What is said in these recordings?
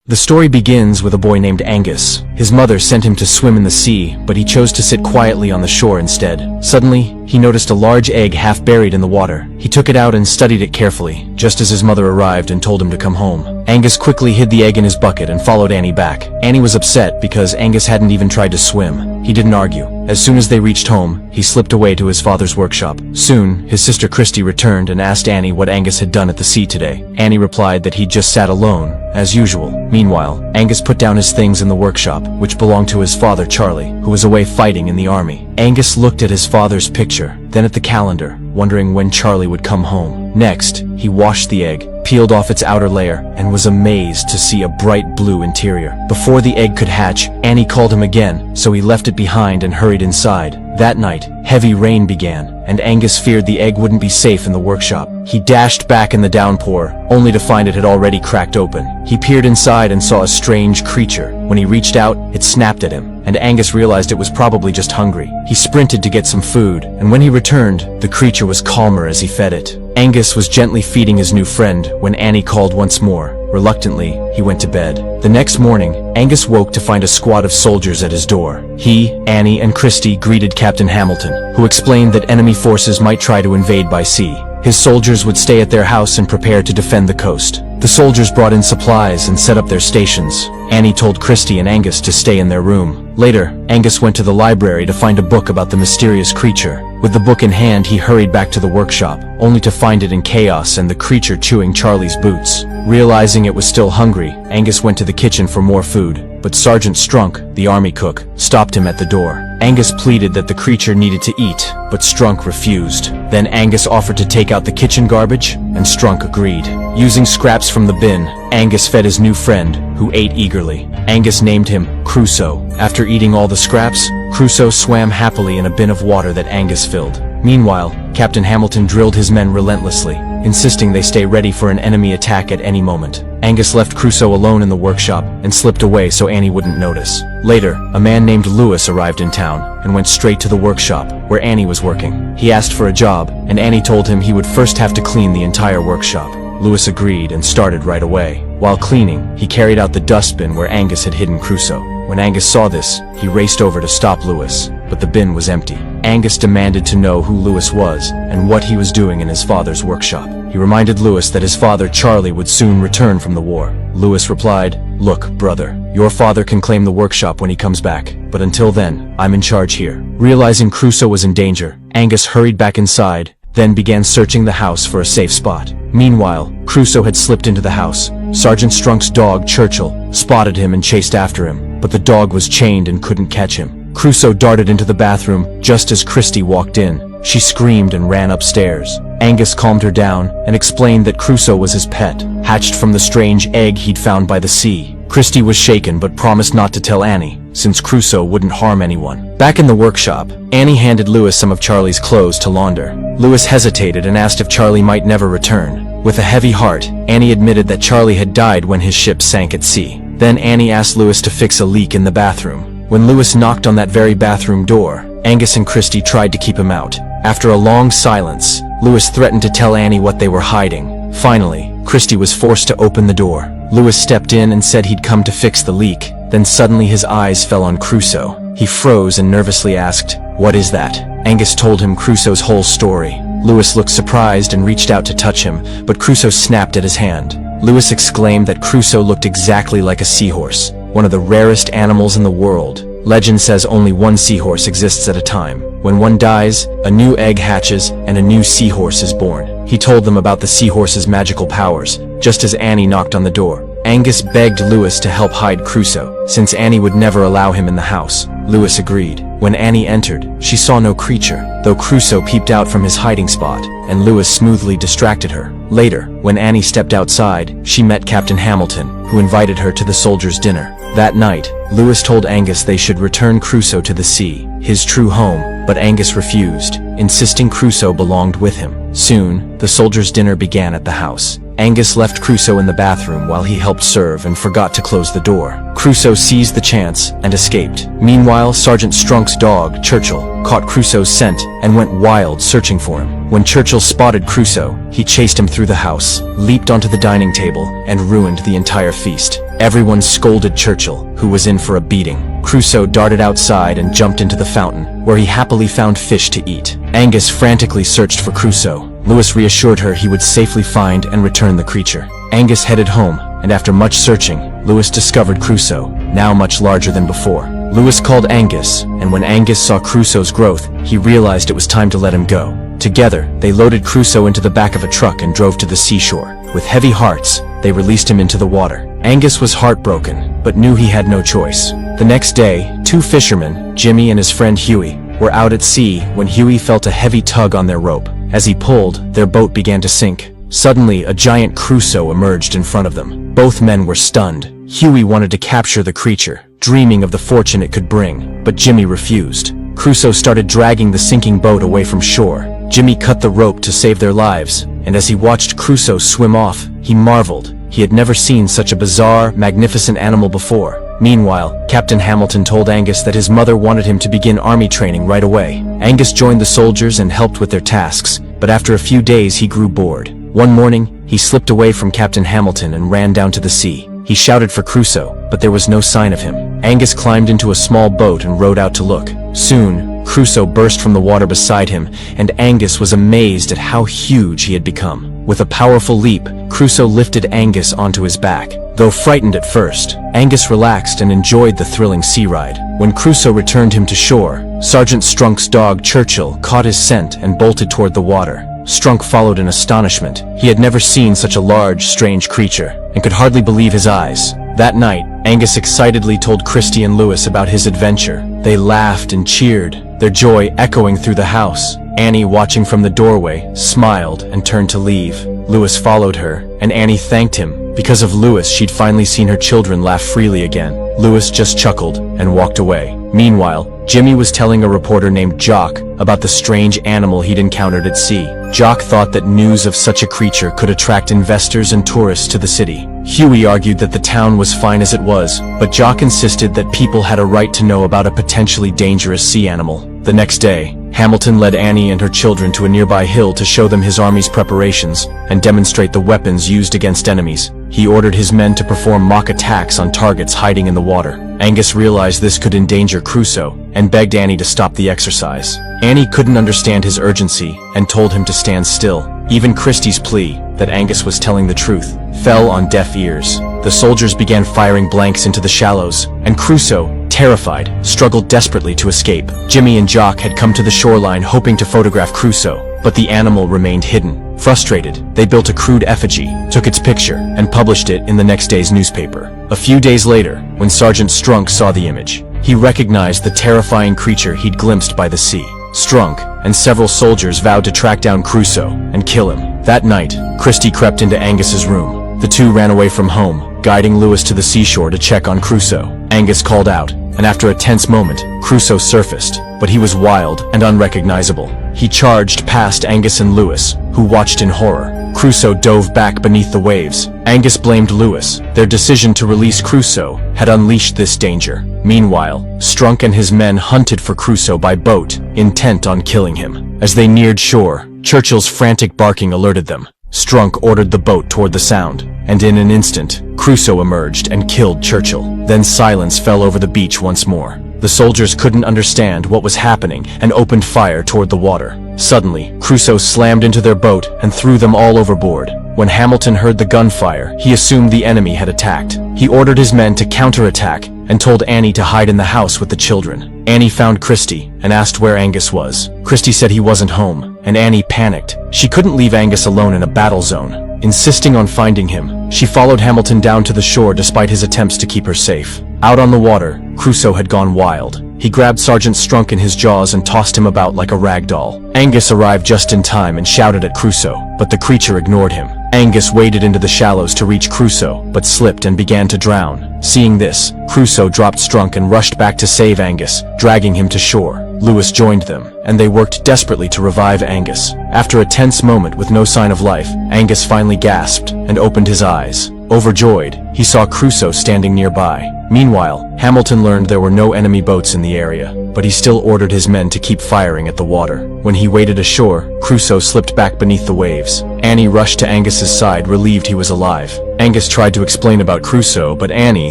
The story begins with a boy named Angus. His mother sent him to swim in the sea, but he chose to sit quietly on the shore instead. Suddenly, he noticed a large egg half buried in the water. He took it out and studied it carefully, just as his mother arrived and told him to come home. Angus quickly hid the egg in his bucket and followed Annie back. Annie was upset because Angus hadn't even tried to swim. He didn't argue. As soon as they reached home, he slipped away to his father's workshop. Soon, his sister Christy returned and asked Annie what Angus had done at the sea today. Annie replied that he'd just sat alone, as usual. Meanwhile, Angus put down his things in the workshop, which belonged to his father Charlie, who was away fighting in the army. Angus looked at his father's picture, then at the calendar, wondering when Charlie would come home. Next, he washed the egg, peeled off its outer layer, and was amazed to see a bright blue interior. Before the egg could hatch, Annie called him again, so he left it behind and hurried inside. That night, heavy rain began, and Angus feared the egg wouldn't be safe in the workshop. He dashed back in the downpour, only to find it had already cracked open. He peered inside and saw a strange creature. When he reached out, it snapped at him, and Angus realized it was probably just hungry. He sprinted to get some food, and when he returned, the creature was calmer as he fed it. Angus was gently feeding his new friend when Annie called once more. Reluctantly, he went to bed. The next morning, Angus woke to find a squad of soldiers at his door. He, Annie, and Christy greeted Captain Hamilton, who explained that enemy forces might try to invade by sea. His soldiers would stay at their house and prepare to defend the coast. The soldiers brought in supplies and set up their stations. Annie told Christy and Angus to stay in their room. Later, Angus went to the library to find a book about the mysterious creature. With the book in hand, he hurried back to the workshop, only to find it in chaos and the creature chewing Charlie's boots. Realizing it was still hungry, Angus went to the kitchen for more food, but Sergeant Strunk, the army cook, stopped him at the door. Angus pleaded that the creature needed to eat, but Strunk refused. Then Angus offered to take out the kitchen garbage, and Strunk agreed. Using scraps from the bin, Angus fed his new friend, who ate eagerly. Angus named him Crusoe. After eating all the scraps, Crusoe swam happily in a bin of water that Angus filled. Meanwhile, Captain Hamilton drilled his men relentlessly, insisting they stay ready for an enemy attack at any moment. Angus left Crusoe alone in the workshop and slipped away so Annie wouldn't notice. Later, a man named Lewis arrived in town and went straight to the workshop where Annie was working. He asked for a job, and Annie told him he would first have to clean the entire workshop. Lewis agreed and started right away. While cleaning, he carried out the dustbin where Angus had hidden Crusoe. When Angus saw this, he raced over to stop Lewis, but the bin was empty. Angus demanded to know who Lewis was and what he was doing in his father's workshop. He reminded Lewis that his father Charlie would soon return from the war. Lewis replied, "Look, brother, your father can claim the workshop when he comes back, but until then, I'm in charge here." Realizing Crusoe was in danger, Angus hurried back inside, then began searching the house for a safe spot. Meanwhile, Crusoe had slipped into the house. Sergeant Strunk's dog, Churchill, spotted him and chased after him, but the dog was chained and couldn't catch him. Crusoe darted into the bathroom just as Christy walked in. She screamed and ran upstairs. Angus calmed her down and explained that Crusoe was his pet, hatched from the strange egg he'd found by the sea. Christy was shaken but promised not to tell Annie, since Crusoe wouldn't harm anyone. Back in the workshop, Annie handed Lewis some of Charlie's clothes to launder. Lewis hesitated and asked if Charlie might never return. With a heavy heart, Annie admitted that Charlie had died when his ship sank at sea. Then Annie asked Lewis to fix a leak in the bathroom. When Lewis knocked on that very bathroom door, Angus and Christy tried to keep him out. After a long silence, Lewis threatened to tell Annie what they were hiding. Finally, Christy was forced to open the door. Lewis stepped in and said he'd come to fix the leak. Then suddenly his eyes fell on Crusoe. He froze and nervously asked, "What is that?" Angus told him Crusoe's whole story. Lewis looked surprised and reached out to touch him, but Crusoe snapped at his hand. Lewis exclaimed that Crusoe looked exactly like a seahorse, one of the rarest animals in the world. Legend says only one seahorse exists at a time. When one dies, a new egg hatches and a new seahorse is born. He told them about the seahorse's magical powers, just as Annie knocked on the door. Angus begged Lewis to help hide Crusoe, since Annie would never allow him in the house. Lewis agreed. When Annie entered, she saw no creature, though Crusoe peeped out from his hiding spot, and Lewis smoothly distracted her. Later, when Annie stepped outside, she met Captain Hamilton, who invited her to the soldiers' dinner. That night, Lewis told Angus they should return Crusoe to the sea, his true home, but Angus refused, insisting Crusoe belonged with him. Soon, the soldiers' dinner began at the house. Angus left Crusoe in the bathroom while he helped serve and forgot to close the door. Crusoe seized the chance and escaped. Meanwhile, Sergeant Strunk's dog, Churchill, caught Crusoe's scent and went wild searching for him. When Churchill spotted Crusoe, he chased him through the house, leaped onto the dining table, and ruined the entire feast. Everyone scolded Churchill, who was in for a beating. Crusoe darted outside and jumped into the fountain, where he happily found fish to eat. Angus frantically searched for Crusoe. Lewis reassured her he would safely find and return the creature. Angus headed home, and after much searching, Lewis discovered Crusoe, now much larger than before. Lewis called Angus, and when Angus saw Crusoe's growth, he realized it was time to let him go. Together, they loaded Crusoe into the back of a truck and drove to the seashore. With heavy hearts, they released him into the water. Angus was heartbroken, but knew he had no choice. The next day, two fishermen, Jimmy and his friend Huey, were out at sea when Huey felt a heavy tug on their rope. As he pulled, their boat began to sink. Suddenly, a giant Crusoe emerged in front of them. Both men were stunned. Huey wanted to capture the creature, dreaming of the fortune it could bring, but Jimmy refused. Crusoe started dragging the sinking boat away from shore. Jimmy cut the rope to save their lives, and as he watched Crusoe swim off, he marveled. He had never seen such a bizarre, magnificent animal before. Meanwhile, Captain Hamilton told Angus that his mother wanted him to begin army training right away. Angus joined the soldiers and helped with their tasks, but after a few days he grew bored. One morning, he slipped away from Captain Hamilton and ran down to the sea. He shouted for Crusoe, but there was no sign of him. Angus climbed into a small boat and rowed out to look. Soon, Crusoe burst from the water beside him, and Angus was amazed at how huge he had become. With a powerful leap, Crusoe lifted Angus onto his back. Though frightened at first, Angus relaxed and enjoyed the thrilling sea ride. When Crusoe returned him to shore, Sergeant Strunk's dog Churchill caught his scent and bolted toward the water. Strunk followed in astonishment. He had never seen such a large, strange creature, and could hardly believe his eyes. That night, Angus excitedly told Christy and Lewis about his adventure. They laughed and cheered, their joy echoing through the house. Annie, watching from the doorway, smiled and turned to leave. Lewis followed her, and Annie thanked him. Because of Lewis, she'd finally seen her children laugh freely again. Lewis just chuckled and walked away. Meanwhile, Jimmy was telling a reporter named Jock about the strange animal he'd encountered at sea. Jock thought that news of such a creature could attract investors and tourists to the city. Huey argued that the town was fine as it was, but Jock insisted that people had a right to know about a potentially dangerous sea animal. The next day, Hamilton led Annie and her children to a nearby hill to show them his army's preparations and demonstrate the weapons used against enemies. He ordered his men to perform mock attacks on targets hiding in the water. Angus realized this could endanger Crusoe and begged Annie to stop the exercise. Annie couldn't understand his urgency and told him to stand still. Even Christie's plea, that Angus was telling the truth, fell on deaf ears. The soldiers began firing blanks into the shallows, and Crusoe, terrified, struggled desperately to escape. Jimmy and Jock had come to the shoreline hoping to photograph Crusoe, but the animal remained hidden. Frustrated, they built a crude effigy, took its picture, and published it in the next day's newspaper. A few days later, when Sergeant Strunk saw the image, he recognized the terrifying creature he'd glimpsed by the sea. Strunk and several soldiers vowed to track down Crusoe and kill him. That night, Christie crept into Angus's room. The two ran away from home, guiding Lewis to the seashore to check on Crusoe. Angus called out, and after a tense moment, Crusoe surfaced, but he was wild and unrecognizable. He charged past Angus and Lewis, who watched in horror. Crusoe dove back beneath the waves. Angus blamed Lewis. Their decision to release Crusoe had unleashed this danger. Meanwhile, Strunk and his men hunted for Crusoe by boat, intent on killing him. As they neared shore, Churchill's frantic barking alerted them. Strunk ordered the boat toward the sound, and in an instant, Crusoe emerged and killed Churchill. Then silence fell over the beach once more. The soldiers couldn't understand what was happening and opened fire toward the water. Suddenly, Crusoe slammed into their boat and threw them all overboard. When Hamilton heard the gunfire, he assumed the enemy had attacked. He ordered his men to counterattack and told Annie to hide in the house with the children. Annie found Christie and asked where Angus was. Christie said he wasn't home, and Annie panicked. She couldn't leave Angus alone in a battle zone. Insisting on finding him, she followed Hamilton down to the shore despite his attempts to keep her safe. Out on the water, Crusoe had gone wild. He grabbed Sergeant Strunk in his jaws and tossed him about like a rag doll. Angus arrived just in time and shouted at Crusoe, but the creature ignored him. Angus waded into the shallows to reach Crusoe, but slipped and began to drown. Seeing this, Crusoe dropped Strunk and rushed back to save Angus, dragging him to shore. Lewis joined them, and they worked desperately to revive Angus. After a tense moment with no sign of life, Angus finally gasped and opened his eyes. Overjoyed, he saw Crusoe standing nearby. Meanwhile, Hamilton learned there were no enemy boats in the area, but he still ordered his men to keep firing at the water. When he waded ashore, Crusoe slipped back beneath the waves. Annie rushed to Angus's side, relieved he was alive. Angus tried to explain about Crusoe, but Annie,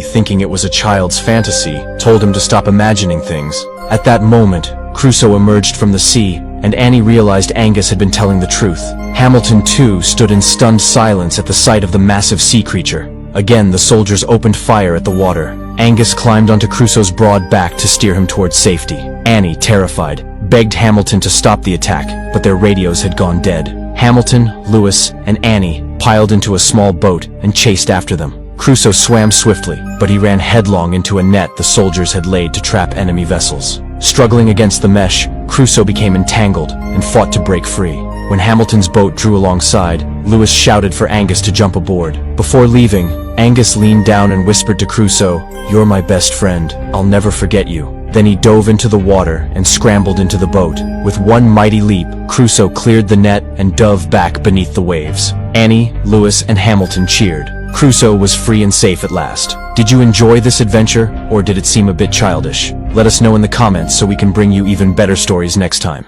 thinking it was a child's fantasy, told him to stop imagining things. At that moment, Crusoe emerged from the sea, and Annie realized Angus had been telling the truth. Hamilton, too, stood in stunned silence at the sight of the massive sea creature. Again, the soldiers opened fire at the water. Angus climbed onto Crusoe's broad back to steer him towards safety. Annie, terrified, begged Hamilton to stop the attack, but their radios had gone dead. Hamilton, Lewis, and Annie piled into a small boat and chased after them. Crusoe swam swiftly, but he ran headlong into a net the soldiers had laid to trap enemy vessels. Struggling against the mesh, Crusoe became entangled and fought to break free. When Hamilton's boat drew alongside, Lewis shouted for Angus to jump aboard. Before leaving, Angus leaned down and whispered to Crusoe, "You're my best friend. I'll never forget you." Then he dove into the water and scrambled into the boat. With one mighty leap, Crusoe cleared the net and dove back beneath the waves. Annie, Lewis, and Hamilton cheered. Crusoe was free and safe at last. Did you enjoy this adventure, or did it seem a bit childish? Let us know in the comments so we can bring you even better stories next time.